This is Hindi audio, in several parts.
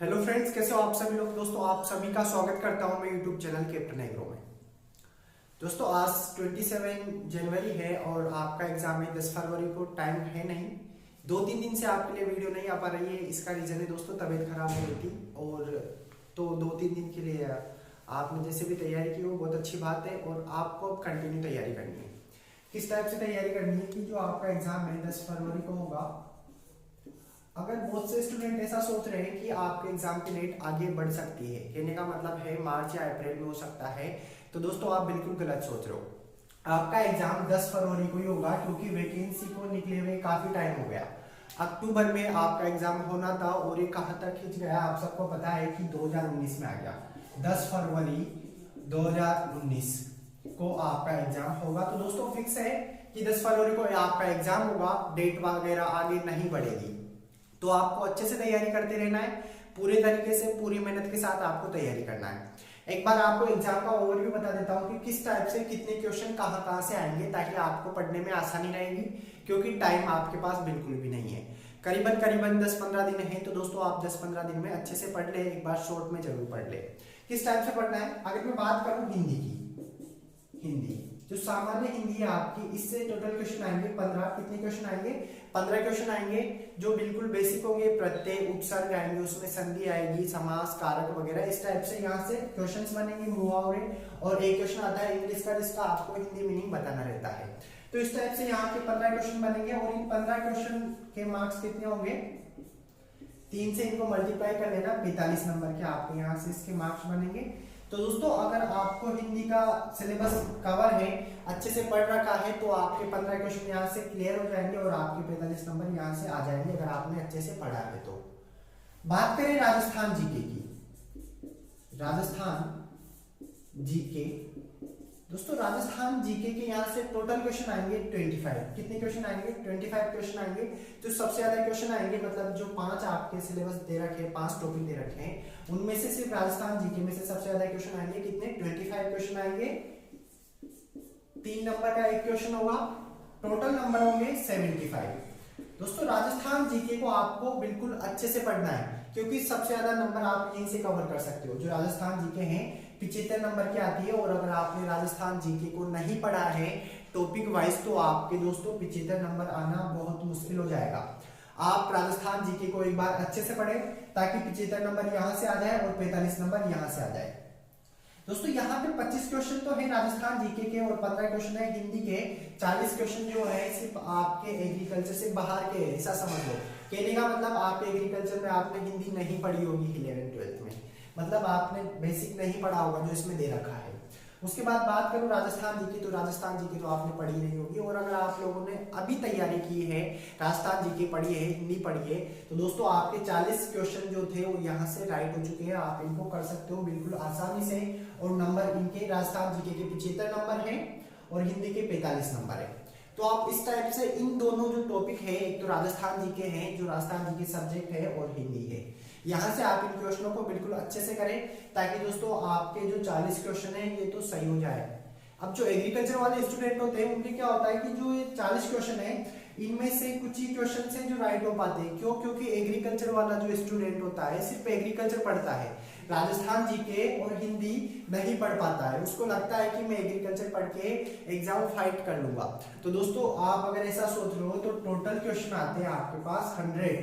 हेलो फ्रेंड्स, कैसे हो आप सभी लोग। दोस्तों आप सभी का स्वागत करता हूं मैं यूट्यूब चैनल कैप्टन एग्रो में। दोस्तों आज 27 जनवरी है और आपका एग्जाम है 10 फरवरी को। टाइम है नहीं, 2-3 दिन से आपके लिए वीडियो नहीं आ पा रही है। इसका रीजन है दोस्तों तबीयत खराब हो गई थी, और तो 2-3 दिन के लिए आपने जैसे भी तैयारी की वो बहुत अच्छी बात है, और आपको अब कंटिन्यू तैयारी करनी है। किस टाइप से तैयारी करनी है कि जो आपका एग्जाम है 10 फरवरी को होगा, अगर बहुत से स्टूडेंट ऐसा सोच रहे हैं कि आपके एग्जाम की डेट आगे बढ़ सकती है, कहने का मतलब है मार्च या अप्रैल में हो सकता है, तो दोस्तों आप बिल्कुल गलत सोच रहे हो। आपका एग्जाम 10 फरवरी को ही होगा, क्योंकि वैकेंसी को निकले हुए काफी टाइम हो गया। अक्टूबर में आपका एग्जाम होना था और ये कहाँ तक खिंच गया आप सबको पता है कि 2019 में आ गया। 10 फरवरी 2019 को आपका एग्जाम होगा। तो दोस्तों फिक्स है कि 10 फरवरी को आपका एग्जाम होगा, डेट वगैरह आगे नहीं बढ़ेगी। तो आपको अच्छे से तैयारी करते रहना है, पूरे तरीके से पूरी मेहनत के साथ आपको तैयारी करना है। एक बार आपको एग्जाम का ओवरव्यू बता देता हूँ कि किस टाइप से कितने क्वेश्चन कहाँ से आएंगे, ताकि आपको पढ़ने में आसानी रहेगी, क्योंकि टाइम आपके पास बिल्कुल भी नहीं है। करीबन 10-15 दिन है, तो दोस्तों आप 10-15 दिन में अच्छे से पढ़ ले, एक बार शॉर्ट में जरूर पढ़ ले। किस टाइप से पढ़ना है, अगर मैं बात करूँ हिंदी की, हिंदी जो सामान्य हिंदी है आपकी, इससे टोटल क्वेश्चन आएंगे 15। कितने क्वेश्चन आएंगे? 15 क्वेश्चन आएंगे, जो बिल्कुल बेसिक होंगे। प्रत्यय, उपसर्ग आएंगे, उसमें संधि आएगी, समास, कारक वगैरह, इस टाइप से यहाँ से क्वेश्चंस बनेंगे, मुहावरे। और एक क्वेश्चन आता है इंग्लिश का, जिसका आपको हिंदी मीनिंग बताना रहता है। तो इस टाइप से यहाँ के 15 क्वेश्चन बनेंगे, और इन 15 क्वेश्चन के मार्क्स कितने होंगे? 3 से इनको मल्टीप्लाई कर लेना, 45 नंबर के आपके यहाँ से इसके मार्क्स बनेंगे। तो दोस्तों अगर आपको हिंदी का सिलेबस कवर है, अच्छे से पढ़ रखा है, तो आपके 15 क्वेश्चन यहाँ से क्लियर हो जाएंगे और आपके 45 नंबर यहाँ से आ जाएंगे, अगर आपने अच्छे से पढ़ा है तो। बात करें राजस्थान जीके की, राजस्थान जीके, दोस्तों राजस्थान जीके के यहाँ से टोटल क्वेश्चन आएंगे 25। कितने क्वेश्चन आएंगे? 25 क्वेश्चन आएंगे। तो सबसे ज्यादा क्वेश्चन आएंगे, मतलब जो 5 आपके सिलेबस दे रखे हैं, 5 टॉपिक दे रखे हैं, उनमें से सिर्फ राजस्थान जीके में से सबसे ज्यादा क्वेश्चन आएंगे। कितने? 25 क्वेश्चन आएंगे। 3 नंबर का एक क्वेश्चन होगा, टोटल नंबर होंगे 75। दोस्तों राजस्थान जीके को आपको बिल्कुल अच्छे से पढ़ना है, क्योंकि सबसे ज्यादा नंबर आप यहीं से कवर कर सकते हो। जो राजस्थान जीके हैं 75 नंबर की आती है, और अगर आपने राजस्थान जीके को नहीं पढ़ा है टॉपिक वाइज, तो आपके दोस्तों 75 नंबर आना बहुत मुश्किल हो जाएगा। आप राजस्थान जीके को एक बार अच्छे से पढ़ें, ताकि 75 नंबर यहाँ से आ जाए और 45 नंबर यहाँ से आ जाए। दोस्तों यहाँ पे 25 क्वेश्चन तो है राजस्थान जीके के, और 15 क्वेश्चन है हिंदी के। 40 क्वेश्चन जो है सिर्फ आपके एग्रीकल्चर से बाहर के, ऐसा समझ लो। कहने का मतलब आप एग्रीकल्चर में आपने हिंदी नहीं पढ़ी होगी 11th-12th में, मतलब आपने बेसिक नहीं पढ़ा होगा जो इसमें दे रखा है। उसके बाद बात करूं राजस्थान जीके, तो राजस्थान जीके तो आपने पढ़ी नहीं होगी, और अगर आप लोगों ने अभी तैयारी की है, राजस्थान जीके पढ़ी है, हिंदी पढ़ी है, तो दोस्तों आपके 40 क्वेश्चन जो थे वो यहाँ से राइट हो चुके हैं। आप इनको कर सकते हो बिल्कुल आसानी से, और नंबर इनके राजस्थान जीके के 75 नंबर है और हिंदी के 45 नंबर है। तो आप इस टाइप से इन दोनों जो टॉपिक है, एक तो राजस्थान जीके है, जो राजस्थान जीके सब्जेक्ट है, और हिंदी है, यहाँ से आप इन क्वेश्चनों को बिल्कुल अच्छे से करें, ताकि दोस्तों आपके जो 40 क्वेश्चन है ये तो सही हो जाए। अब जो एग्रीकल्चर वाले स्टूडेंट होते हैं, उनके क्या होता है कि जो ये 40 क्वेश्चन है, इनमें से कुछ ही क्वेश्चन है जो राइट हो पाते हैं। क्यों? क्योंकि एग्रीकल्चर वाला जो स्टूडेंट होता है सिर्फ एग्रीकल्चर पढ़ता है, राजस्थान जीके और हिंदी नहीं पढ़ पाता है। उसको लगता है कि मैं एग्रीकल्चर पढ़ के एग्जाम फाइट कर लूंगा। तो दोस्तों आप अगर ऐसा सोच रहे हो, तो टोटल क्वेश्चन आते हैं आपके पास 100।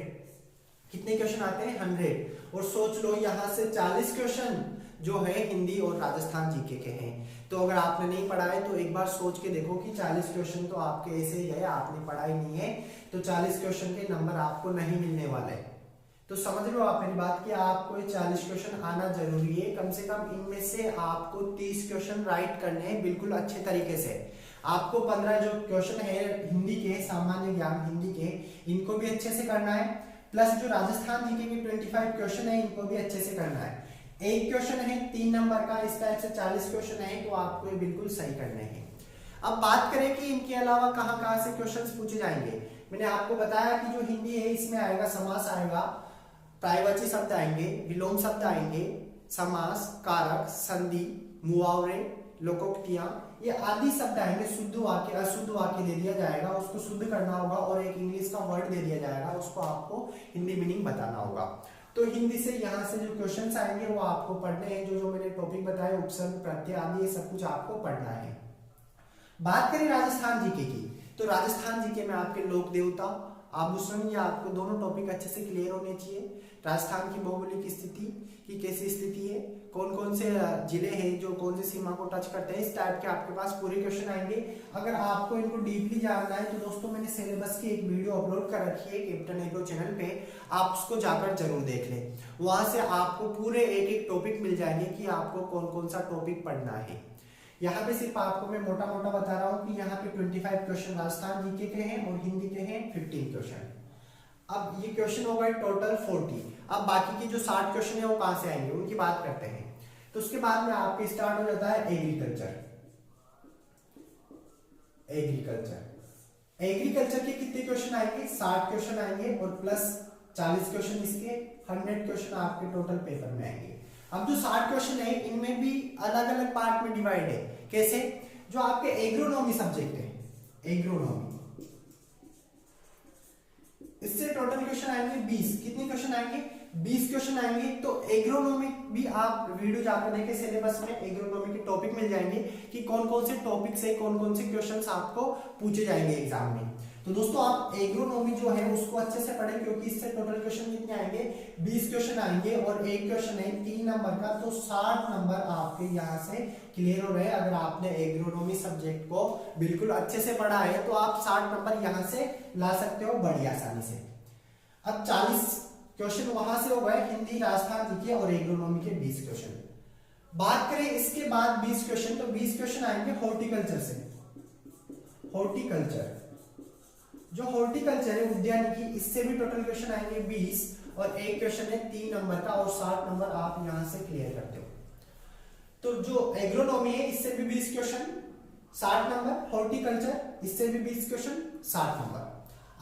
कितने क्वेश्चन आते हैं? 100। और सोच लो यहाँ से 40 क्वेश्चन जो है हिंदी और राजस्थान जीके के हैं। तो अगर आपने नहीं पढ़ा है, तो एक बार सोच के देखो कि 40 क्वेश्चन तो आपके ऐसे ही है, आपने पढ़ा ही नहीं है, तो 40 क्वेश्चन के नंबर आपको नहीं मिलने वाले। तो समझ लो आप मेरी बात कि आपको ये 40 क्वेश्चन आना जरूरी है। कम से कम इनमें से आपको 30 क्वेश्चन राइट करने हैं बिल्कुल अच्छे तरीके से। आपको 15 जो क्वेश्चन है हिंदी के, सामान्य ज्ञान हिंदी के, इनको भी अच्छे से करना है, प्लस जो राजस्थान जीके के 25 क्वेश्चन है, इनको भी अच्छे से करना है। एक क्वेश्चन है 3 नंबर का, इस टाइप से 40 क्वेश्चन है, तो आपको ये बिल्कुल सही करने हैं। अब बात करें कि इनके अलावा कहाँ से क्वेश्चंस पूछे जाएंगे। मैंने आपको बताया कि जो हिंदी है इसमें आएगा समास आएगा, पर्यायवाची शब्द आएंगे, विलोम शब्द आएंगे, समास, कारक, संधि, मुहावरे, लोकोक्तियां, ये आदि शब्द आएंगे। शुद्ध वाक्य, अशुद्ध वाक्य दे दिया जाएगा, उसको शुद्ध करना होगा, और एक इंग्लिश का वर्ड दे दिया जाएगा, उसको आपको हिंदी मीनिंग बताना होगा। तो हिंदी से यहाँ से जो क्वेश्चंस आएंगे वो आपको पढ़ने हैं, जो जो मैंने टॉपिक बताए उपसर्ग प्रत्यय आदि ये सब कुछ आपको पढ़ना है। बात करें राजस्थान जीके की, तो राजस्थान जीके में आपके लोक देवता, आभूषण, ये आपको दोनों टॉपिक अच्छे से क्लियर होने चाहिए। राजस्थान की भौगोलिक स्थिति की कैसी स्थिति है, कौन कौन से जिले हैं जो कौन सी सीमा को टच करते हैं, इस टाइप के आपके पास पूरे क्वेश्चन आएंगे। अगर आपको इनको डीपली जानना है तो दोस्तों मैंने सिलेबस की एक वीडियो अपलोड कर रखी है कैप्टन एग्रो चैनल पे, आप उसको जाकर जरूर देख लें। वहां से आपको पूरे एक एक टॉपिक मिल जाएंगे कि आपको कौन कौन सा टॉपिक पढ़ना है। यहाँ पे सिर्फ आपको मैं मोटा मोटा बता रहा हूँ कि यहाँ पे 25 क्वेश्चन राजस्थान जीके के हैं और हिंदी के हैं 15 क्वेश्चन। अब ये क्वेश्चन हो गए टोटल 40। अब बाकी की जो 60 क्वेश्चन है वो कहां से आएंगे उनकी बात करते हैं। तो उसके बाद में आपके स्टार्ट हो जाता है एग्रीकल्चर। एग्रीकल्चर के कितने क्वेश्चन आएंगे, 60 क्वेश्चन आएंगे और प्लस 40 क्वेश्चन इसके, 100 क्वेश्चन आपके टोटल पेपर में आएंगे। अब जो 60 क्वेश्चन है इनमें भी अलग अलग पार्ट में डिवाइड है। कैसे, जो आपके एग्रोनॉमी सब्जेक्ट है, एग्रोनॉमी, इससे टोटल क्वेश्चन आएंगे 20। कितने क्वेश्चन आएंगे, 20 क्वेश्चन आएंगे। तो एग्रोनॉमी भी आप वीडियो जाकर देखें, सिलेबस में एग्रोनॉमी के टॉपिक मिल जाएंगे कि कौन कौन से टॉपिक से कौन कौन से क्वेश्चंस आपको पूछे जाएंगे एग्जाम में। तो दोस्तों आप एग्रोनॉमी जो है उसको अच्छे से पढ़ें, क्योंकि इससे टोटल क्वेश्चन कितने आएंगे, 20 क्वेश्चन आएंगे और एक क्वेश्चन है 3 नंबर का, तो 60 नंबर आपके यहाँ से क्लियर हो रहे हैं। अगर आपने एग्रोनॉमी सब्जेक्ट को बिल्कुल अच्छे से पढ़ा है तो आप 60 नंबर यहाँ से ला सकते हो बड़ी आसानी से। अब 40 क्वेश्चन वहां से हो गए हिंदी, राजस्थान जीके और एग्रोनॉमी के 20 क्वेश्चन। बात करें इसके बाद 20 क्वेश्चन, तो 20 क्वेश्चन आएंगे हॉर्टिकल्चर से। हॉर्टिकल्चर, जो हॉर्टिकल्चर है उद्यानिकी, इससे भी टोटल क्वेश्चन आएंगे 20 और एक क्वेश्चन है 3 नंबर का और 60 नंबर आप यहां से क्लियर करते हो। तो जो एग्रोनॉमी है इससे भी 20 क्वेश्चन 60 नंबर, हॉर्टिकल्चर इससे भी 20 क्वेश्चन 60 नंबर।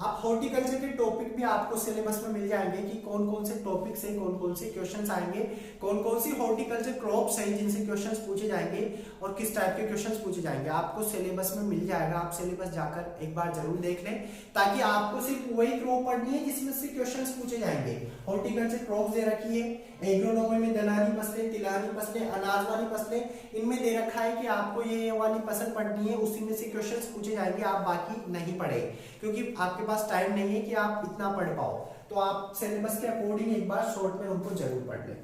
आप हॉर्टिकल्चर के टॉपिक भी आपको सिलेबस में मिल जाएंगे कि कौन कौन से टॉपिक से कौन कौन से क्वेश्चंस आएंगे, कौन कौन सी हॉर्टिकल्चर क्रॉप्स हैं जिनसे क्वेश्चंस पूछे जाएंगे और किस टाइप के क्वेश्चंस पूछे जाएंगे, आपको सिलेबस में मिल जाएगा। आप सिलेबस जाकर एक बार जरूर देख लें, ताकि आपको सिर्फ वही क्रॉप पढ़नी है जिसमें से क्वेश्चंस पूछे जाएंगे। हॉर्टिकल्चर क्रॉप दे रखी है, एग्रोनॉमी में दलहनी फसलें, तिलहनी फसलें, अनाज वाली फसलें, इनमें दे रखा है कि आपको ये वाली फसल पढ़नी है, उसी में से क्वेश्चंस पूछे जाएंगे। आप बाकी नहीं पढ़े क्योंकि आपके पास टाइम नहीं है कि आप इतना पढ़ पाओ, तो आप सिलेबस के अकॉर्डिंग एक बार शॉर्ट में उनको जरूर पढ़ लें।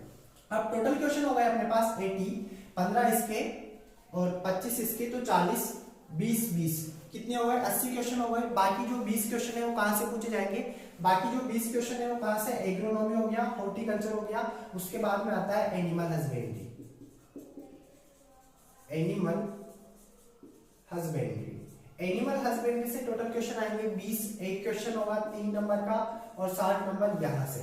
अब टोटल क्वेश्चन हो गए अपने पास 80, 15 इसके और 25 इसके, तो 40, 20 कितने हो गए, 80 क्वेश्चन हो गए। बाकी जो 20 क्वेश्चन है वो कहां से पूछे जाएंगे, बाकी जो 20 क्वेश्चन है वो कहां से, एग्रोनॉमी हो गया, हॉर्टिकल्चर हो गया, उसके बाद में आता है एनिमल हस्बेंड्री। एनिमल हस्बेंड्री से टोटल क्वेश्चन आएंगे 20, एक क्वेश्चन होगा 3 नंबर का और 60 नंबर यहां से।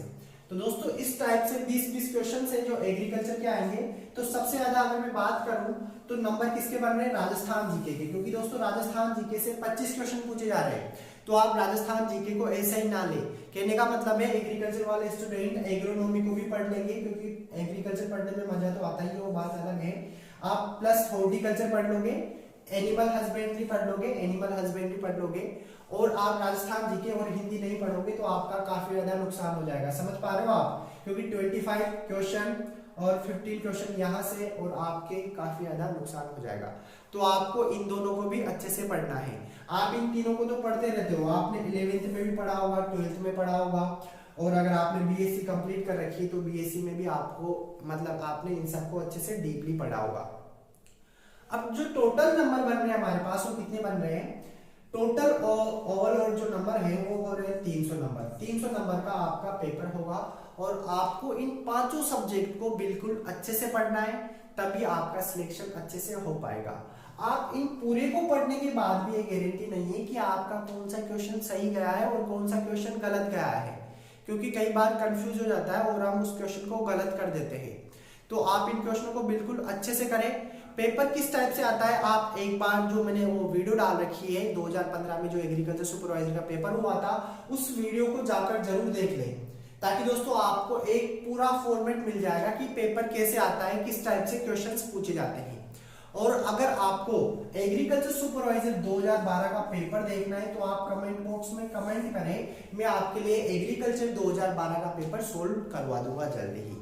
तो दोस्तों इस टाइप से 20 क्वेश्चन है जो एग्रीकल्चर के आएंगे। तो सबसे ज्यादा अगर मैं बात करूं तो नंबर किसके बन रहे हैं, राजस्थान जीके के, क्योंकि दोस्तों राजस्थान जीके से 25 क्वेश्चन पूछे जा रहे हैं। तो आप राजस्थान जीके को ऐसा ही ना ले, कहने का मतलब है एग्रीकल्चर वाले स्टूडेंट एग्रोनॉमी को भी पढ़ लेंगे, क्योंकि एग्रीकल्चर पढ़ने में मजा तो आता ही है, वो बात अलग है। आप प्लस हॉर्टिकल्चर पढ़ लोगे, एनिमल हस्बेंड्री पढ़ लोगे और आप राजस्थान जीके और हिंदी नहीं पढ़ोगे तो आपका काफी ज्यादा नुकसान हो जाएगा। समझ पा रहे हो आप, क्योंकि 25 क्वेश्चन और 15 क्वेश्चन यहाँ से और आपके काफी ज्यादा नुकसान हो जाएगा। तो आपको इन दोनों को भी अच्छे से पढ़ना है। आप इन तीनों को तो पढ़ते रहते हो, आपने 11th में भी पढ़ा होगा, 12th में पढ़ा होगा, और अगर आपने बीएससी कंप्लीट कर रखी है तो बीएससी में भी आपको मतलब आपने इन सबको अच्छे से डीपली पढ़ा होगा। अब जो टोटल नंबर बन रहे हैं हमारे पास वो कितने बन रहे हैं, टोटल ओवरऑल जो नंबर है वो हो रहे हैं 300 नंबर। 300 नंबर का आपका पेपर होगा और आपको इन 5 सब्जेक्ट को बिल्कुल अच्छे से पढ़ना है, तभी आपका सिलेक्शन अच्छे से हो पाएगा। आप इन पूरे को पढ़ने के बाद भी ये गारंटी नहीं है कि आपका कौन सा क्वेश्चन सही गया है और कौन सा क्वेश्चन गलत गया है, क्योंकि कई बार कंफ्यूज हो जाता है और हम उस क्वेश्चन को गलत कर देते हैं। तो आप इन क्वेश्चनों को बिल्कुल अच्छे से करें। पेपर किस टाइप से आता है, आप एक बार जो मैंने वो वीडियो डाल रखी है 2015 में जो एग्रीकल्चर सुपरवाइजर का पेपर हुआ था, उस वीडियो को जाकर जरूर देख लें, ताकि दोस्तों आपको एक पूरा फॉर्मेट मिल जाएगा कि पेपर कैसे आता है, किस टाइप से क्वेश्चंस पूछे जाते हैं। और अगर आपको एग्रीकल्चर सुपरवाइजर 2012 का पेपर देखना है तो आप कमेंट बॉक्स में कमेंट करें, मैं आपके लिए एग्रीकल्चर 2012 का पेपर सोल्व करवा दूंगा जल्दी ही।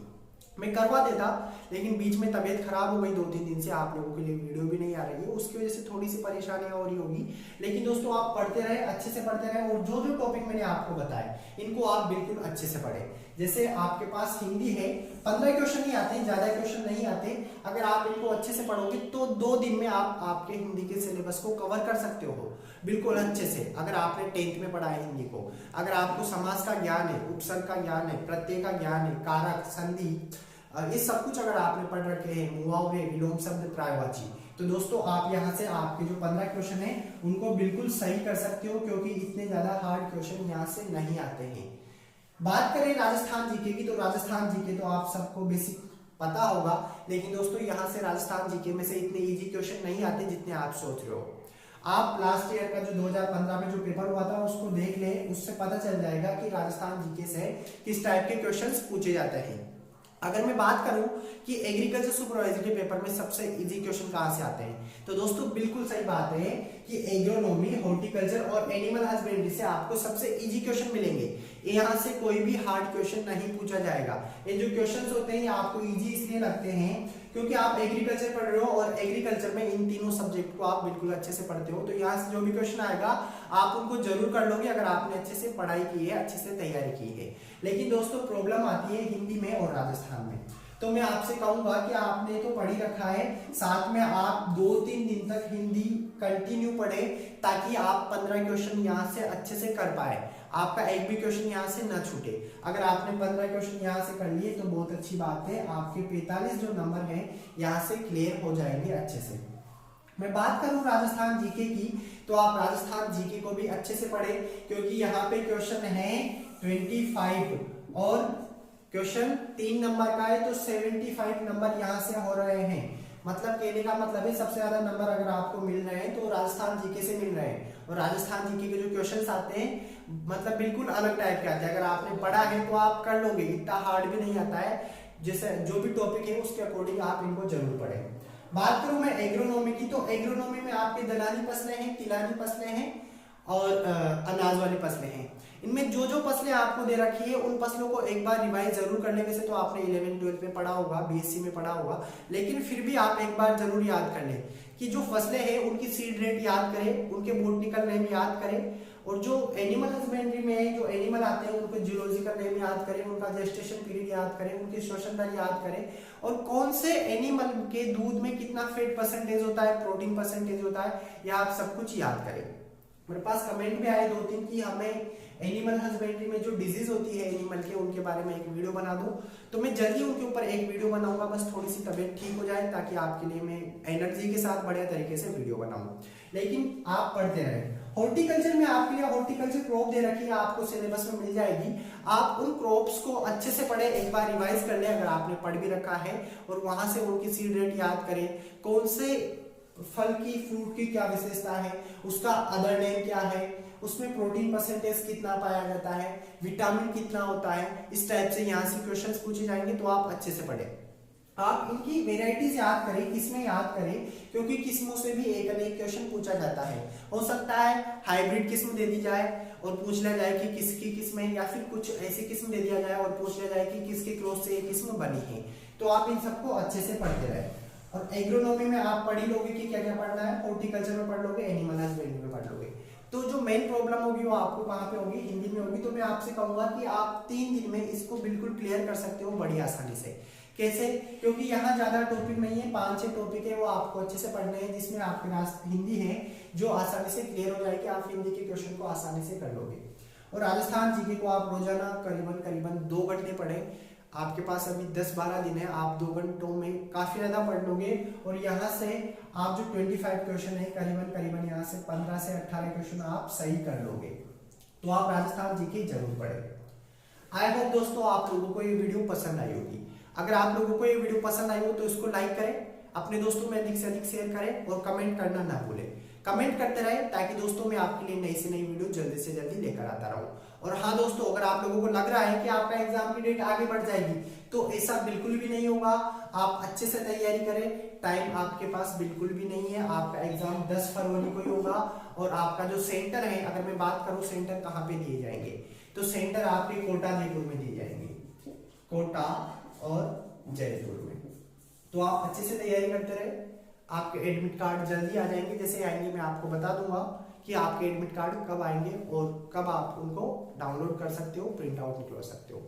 मैं करवा देता, लेकिन बीच में तबीयत खराब हो गई 2-3 दिन से, आप लोगों के लिए वीडियो भी नहीं आ रही है, उसकी वजह से थोड़ी सी परेशानियां हो रही होगी। लेकिन दोस्तों आप पढ़ते रहे, अच्छे से पढ़ते रहे, और जो जो टॉपिक मैंने आपको बताए इनको आप बिल्कुल अच्छे से पढ़े। जैसे आपके पास हिंदी है, 15 क्वेश्चन ही आते हैं, ज्यादा क्वेश्चन नहीं आते। अगर आप इनको अच्छे से पढ़ोगे तो 2 दिन में आप आपके हिंदी के सिलेबस को कवर कर सकते हो बिल्कुल अच्छे से। अगर आपने 10th में पढ़ा है हिंदी को, अगर आपको समास का ज्ञान है, उपसर्ग का ज्ञान है, प्रत्यय का ज्ञान है, कारक, संधि, ये सब कुछ अगर आपने पढ़ रखे हैं, मुहावरे, विलोम शब्द, पर्यायवाची, तो दोस्तों आप यहाँ से आपके जो 15 क्वेश्चन है उनको बिल्कुल सही कर सकते हो, क्योंकि इतने ज्यादा हार्ड क्वेश्चन यहाँ से नहीं आते हैं। बात करें राजस्थान जीके की, तो राजस्थान जीके तो आप सबको बेसिक पता होगा, लेकिन दोस्तों यहाँ से राजस्थान जीके में से इतने इजी क्वेश्चन नहीं आते जितने आप सोच रहे हो। आप लास्ट ईयर का जो 2015 में जो पेपर हुआ था उसको देख ले, उससे पता चल जाएगा कि राजस्थान जीके से किस टाइप के क्वेश्चंस पूछे जाते हैं। अगर मैं बात करूं कि एग्रीकल्चर सुपरवाइजर के पेपर में सबसे इजी क्वेश्चन कहां से आते हैं, तो दोस्तों बिल्कुल सही बात है कि एग्रोनॉमी, हॉर्टिकल्चर और एनिमल हस्बेंड्री से आपको सबसे इजी क्वेश्चन मिलेंगे। यहाँ से कोई भी हार्ड क्वेश्चन नहीं पूछा जाएगा। ये जो क्वेश्चंस होते हैं ये आपको इजी इसलिए लगते हैं क्योंकि आप एग्रीकल्चर पढ़ रहे हो और एग्रीकल्चर में इन तीनों सब्जेक्ट को आप बिल्कुल अच्छे से पढ़ते हो, तो यहाँ से जो भी क्वेश्चन आएगा आप उनको जरूर कर लोगे अगर आपने अच्छे से पढ़ाई की है, अच्छे से तैयारी की है। लेकिन दोस्तों प्रॉब्लम आती है हिंदी में और राजस्थान में। तो मैं आपसे कहूंगा कि आपने तो पढ़ ही रखा है, साथ में आप 2-3 दिन तक हिंदी कंटिन्यू पढ़े ताकि आप 15 क्वेश्चन यहाँ से अच्छे से कर पाए, आपका एक भी क्वेश्चन यहाँ से न छूटे। अगर आपने 15 क्वेश्चन यहाँ से कर लिए तो बहुत अच्छी बात है, आपके 45 जो नंबर हैं यहाँ से क्लियर हो जाएंगे अच्छे से। मैं बात करूं राजस्थान जीके की, तो आप राजस्थान जीके को भी अच्छे से पढ़े, क्योंकि यहाँ पे क्वेश्चन है 25 और क्वेश्चन 3 नंबर का है, तो 75 नंबर यहाँ से हो रहे हैं। मतलब कहने का मतलब है सबसे ज्यादा नंबर अगर आपको मिल रहे हैं तो राजस्थान जीके से मिल रहे हैं, और राजस्थान जीके के जो क्वेश्चंस आते हैं मतलब बिल्कुल अलग टाइप के आते हैं। अगर आपने पढ़ा है तो आप कर लोगे, इतना हार्ड भी नहीं आता है। जैसे जो भी टॉपिक है उसके अकॉर्डिंग आप इनको जरूर पढ़ें। बात करूं मैं एग्रोनॉमी की, तो एग्रोनॉमी में आपके दलहनी फसलें हैं, तिलहनी फसलें हैं और अनाज वाली फसलें हैं। इनमें जो जो फसलें आपको दे रखी है उन फसलों को एक बार रिवाइज जरूर करने में से तो आपने 11th-12th में पढ़ा होगा, बीएससी में पढ़ा होगा, लेकिन फिर भी आप एक बार जरूर याद कर लें कि जो फसलें हैं उनकी सीड रेट याद करें, उनके बोटनिकल नेम याद करें, और जो एनिमल हस्बेंड्री में जो एनिमल आते हैं उनको जूलॉजिकल नेम याद करें, उनका जेस्टेशन पीरियड याद करें, उनकी श्वसन दर याद करें, और कौन से एनिमल के दूध में कितना फैट परसेंटेज होता है, प्रोटीन परसेंटेज होता है, यह आप सब कुछ याद करें। मेरे पास कमेंट में आए 2-3 कि हमें एनिमल हस्बेंड्री में जो डिजीज होती है एनिमल के, उनके बारे में एक वीडियो बना दूं, तो मैं जल्दी उनके ऊपर एक वीडियो बनाऊंगा। बस थोड़ी सी तबीयत ठीक हो जाए ताकि आपके लिए मैं एनर्जी के साथ बढ़िया तरीके से वीडियो बनाऊं। लेकिन आप पढ़ते रहे। हॉर्टिकल्चर में आपके लिए हॉर्टिकल्चर क्रॉप दे रखी है, आपको सिलेबस में मिल जाएगी। आप उन क्रॉप्स को अच्छे से पढ़े, एक बार रिवाइज कर ले अगर आपने पढ़ भी रखा है, और वहां से उनकी सीड रेट याद करें, कौन से फल की, फ्रूट की क्या विशेषता है, उसका अदर नेम क्या है, उसमें प्रोटीन परसेंटेज कितना पाया जाता है, विटामिन कितना होता है, इस टाइप से यहाँ से क्वेश्चंस पूछे जाएंगे, तो आप अच्छे से पढ़े। आप इनकी वेराइटीज याद करें, किस्में याद करें, क्योंकि किस्मों से भी एक अनेक क्वेश्चन पूछा जाता है। हो सकता है हाइब्रिड किस्म दे दी जाए और पूछ लिया जाए कि किसकी किस्म है, या फिर कुछ ऐसी किस्म दे दिया जाए और पूछ लिया जाए कि किसके क्रॉस से ये किस्म बनी है। तो आप इन सबको अच्छे से पढ़ते रहे। और एग्रोनॉमी में आप पढ़ ही लोगे कि क्या क्या पढ़ना है, हॉर्टिकल्चर में पढ़ लोगे, एनिमल हस्बेंड्री में पढ़ लोगे। तो जो मेन प्रॉब्लम होगी वो आपको कहाँ पे होगी, हिंदी में होगी। तो मैं आपसे कहूंगा कि आप 3 दिन में इसको बिल्कुल क्लियर कर सकते हो बड़ी आसानी से। कैसे? क्योंकि यहाँ ज्यादा टॉपिक नहीं है, 5-6 टॉपिक है, वो आपको अच्छे से पढ़ने हैं, जिसमें आपके पास हिंदी है जो आसानी से क्लियर हो जाएगी। आप हिंदी के क्वेश्चन को आसानी से कर लोगे। और राजस्थान जीके को आप रोजाना करीबन 2 घंटे पढ़े। आपके पास अभी 10-12 दिन है, आप 2 घंटों में काफी ज्यादा पढ़ लोगे। और यहाँ से आप जो 25 क्वेश्चन है करीबन यहाँ से 15 से 18 क्वेश्चन आप सही कर लोगे। तो आप राजस्थान जीके जरूर पढ़े। आई होप दोस्तों आप लोगों को ये वीडियो पसंद आई होगी। अगर आप लोगों को ये वीडियो पसंद आई हो तो इसको लाइक करें, अपने दोस्तों में अधिक से अधिक शेयर करें, और कमेंट करना ना भूलें। कमेंट करते रहे ताकि दोस्तों मैं आपके लिए नई से नई वीडियो जल्दी से जल्दी लेकर आता रहूं। और हाँ दोस्तों, अगर आप लोगों को लग रहा है कि आपका एग्जाम की डेट आगे बढ़ जाएगी, तो ऐसा बिल्कुल भी नहीं होगा। आप अच्छे से तैयारी करें, टाइम आपके पास बिल्कुल भी नहीं है। आपका एग्जाम 10 फरवरी को ही होगा और आपका जो सेंटर है, अगर मैं बात करूं सेंटर कहाँ पे दिए जाएंगे, तो सेंटर आपके कोटा जयपुर में दिए जाएंगे, कोटा और जयपुर में। तो आप अच्छे से तैयारी करते रहे, आपके एडमिट कार्ड जल्दी आ जाएंगे। जैसे आएंगे मैं आपको बता दूंगा कि आपके एडमिट कार्ड कब आएंगे और कब आप उनको डाउनलोड कर सकते हो, प्रिंट आउट निकलवा सकते हो।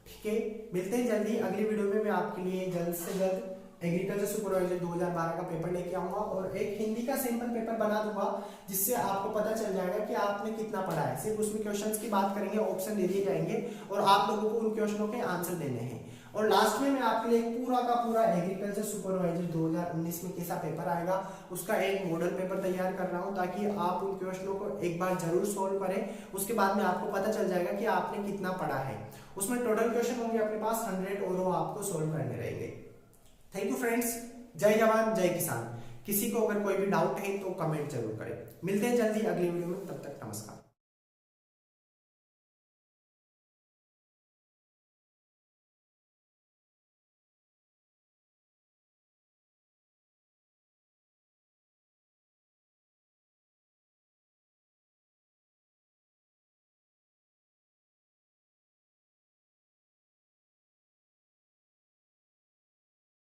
ठीक है, मिलते हैं जल्दी अगली वीडियो में। मैं आपके लिए जल्द से जल्द एग्रीकल्चर सुपरवाइजर 2012 का पेपर लेके आऊंगा और एक हिंदी का सिंपल पेपर बना दूंगा, जिससे आपको पता चल जाएगा कि आपने कितना पढ़ा है। सिर्फ उसमें क्वेश्चंस की बात करेंगे, ऑप्शन दे दिए जाएंगे और आप लोगों को उन क्वेश्चनों के आंसर देने हैं। और लास्ट में मैं आपके लिए एक पूरा का पूरा एग्रीकल्चर सुपरवाइजर 2019 में कैसा पेपर आएगा उसका एक मॉडल पेपर तैयार कर रहा हूं, ताकि आप उन क्वेश्चनों को एक बार जरूर सोल्व करें। उसके बाद में आपको पता चल जाएगा कि आपने कितना पढ़ा है। उसमें टोटल क्वेश्चन होंगे अपने पास 100 और वो आपको सोल्व करने रहेंगे। थैंक यू फ्रेंड्स, जय जवान जय किसान। किसी को अगर कोई भी डाउट है तो कमेंट जरूर करें। मिलते हैं जल्दी अगली वीडियो में, तब तक नमस्कार।